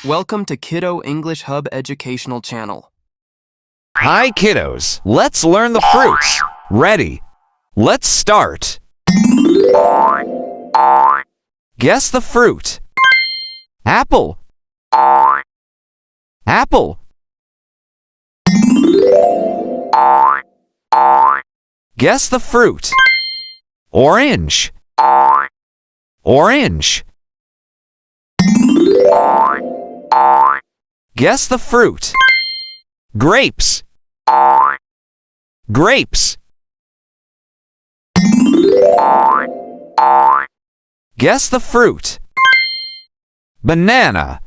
Welcome to Kiddo English Hub educational channel. Hi kiddos, let's learn the fruits. Ready? Let's start. Guess the fruit. Apple. Apple. Guess the fruit. Orange. Orange. Guess the fruit. Grapes. Grapes. Guess the fruit. Banana.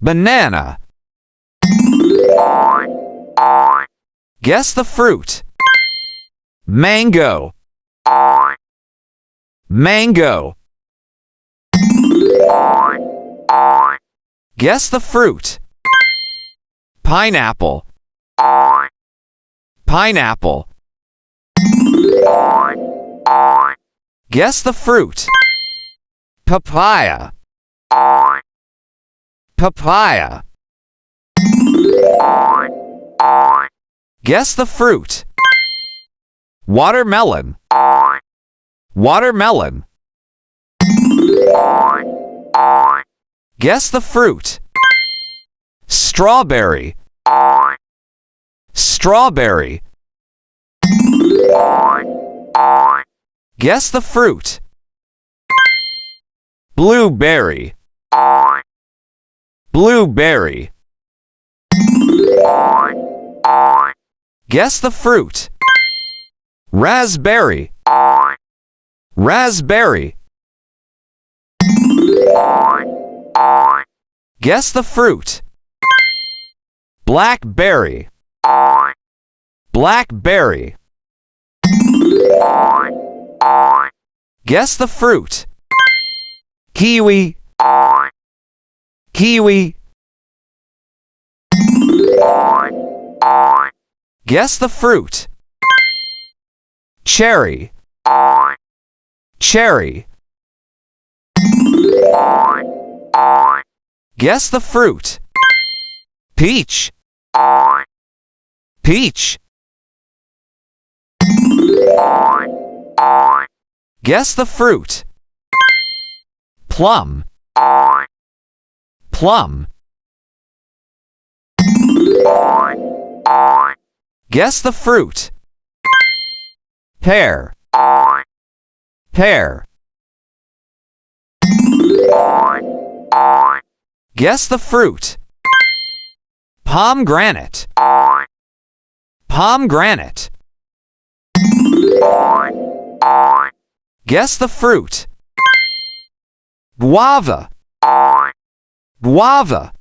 Banana. Guess the fruit. Mango. Mango. Guess the fruit. Pineapple. Pineapple. Guess the fruit. Papaya. Papaya. Guess the fruit. Watermelon. Watermelon. Guess the fruit. Strawberry. Strawberry. Guess the fruit. Blueberry. Blueberry. Guess the fruit. Raspberry. Raspberry. Guess the fruit. Blackberry. Blackberry. Guess the fruit. Kiwi. Kiwi. Guess the fruit. Cherry. Cherry. Guess the fruit. Peach. Peach. Guess the fruit. Plum. Plum. Guess the fruit. Pear. Pear. Guess the fruit. Pomegranate. Pomegranate. Guess the fruit. Guava. Guava.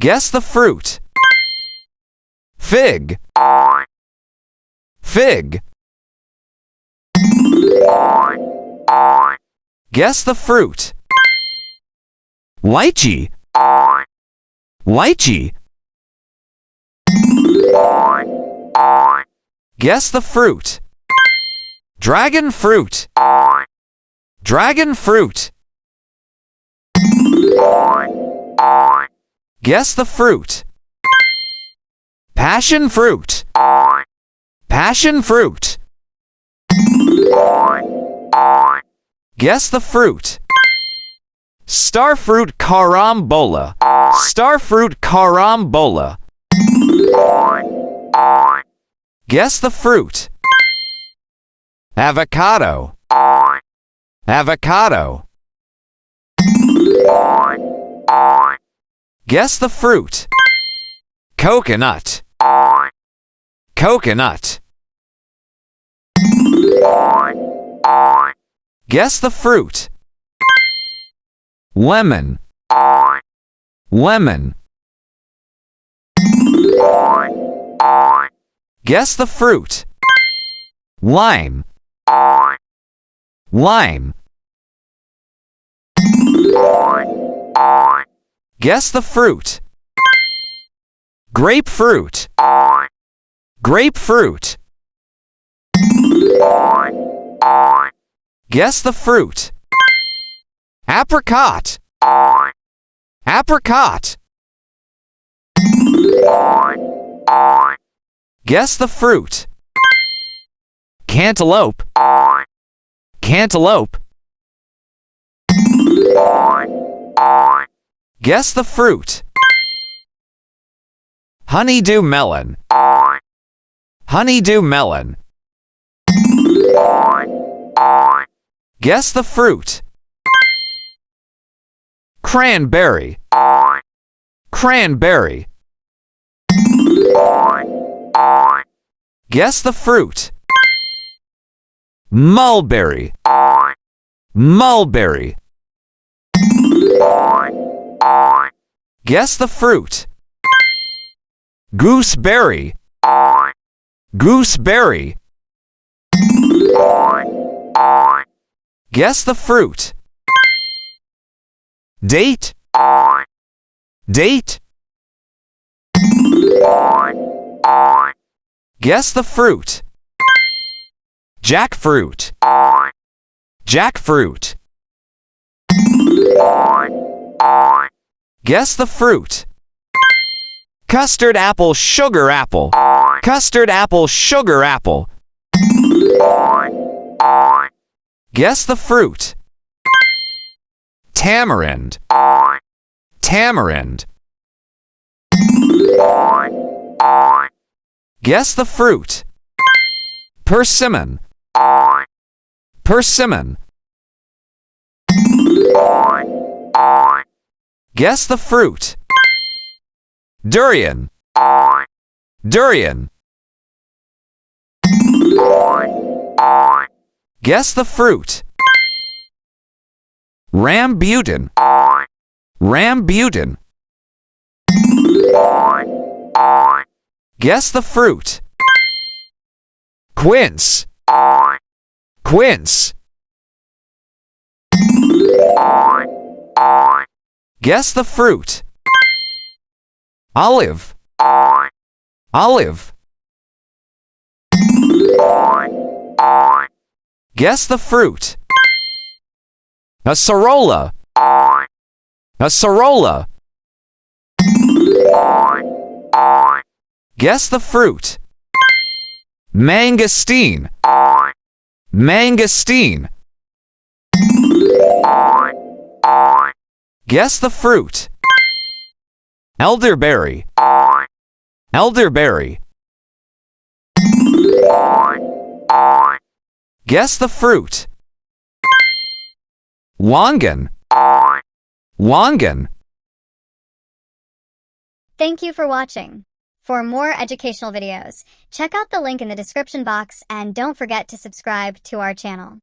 Guess the fruit. Fig. Fig. Guess the fruit. Lychee. Lychee. Guess the fruit. Dragon fruit. Dragon fruit. Guess the fruit. Passion fruit. Passion fruit. Guess the fruit. Starfruit carambola. Starfruit carambola. Guess the fruit. Avocado. Avocado. Guess the fruit. Coconut. Coconut. Guess the fruit. Lemon. Lemon. Guess the fruit. Lime. Lime. Guess the fruit. Grapefruit. Grapefruit. Guess the fruit. Apricot. Apricot. Guess the fruit. Cantaloupe. Cantaloupe. Guess the fruit. Honeydew melon. Honeydew melon. Guess the fruit. Cranberry. Cranberry. Guess the fruit. Mulberry. Mulberry. Guess the fruit. Gooseberry. Gooseberry. Guess the fruit. Date. Date. Guess the fruit. Jackfruit. Jackfruit. Guess the fruit. Custard apple, sugar apple. Custard apple, sugar apple. Guess the fruit. Tamarind. Tamarind. Guess the fruit. Persimmon. Persimmon. Guess the fruit. Durian. Durian. Guess the fruit. Rambutan. Rambutan. Guess the fruit. Quince. Quince. Guess the fruit. Olive. Olive. Guess the fruit. Acerola. Acerola. Guess the fruit. Mangosteen. Mangosteen. Guess the fruit. Elderberry. Elderberry. Guess the fruit. Longan. Longan. Thank you for watching. For more educational videos, check out the link in the description box and don't forget to subscribe to our channel.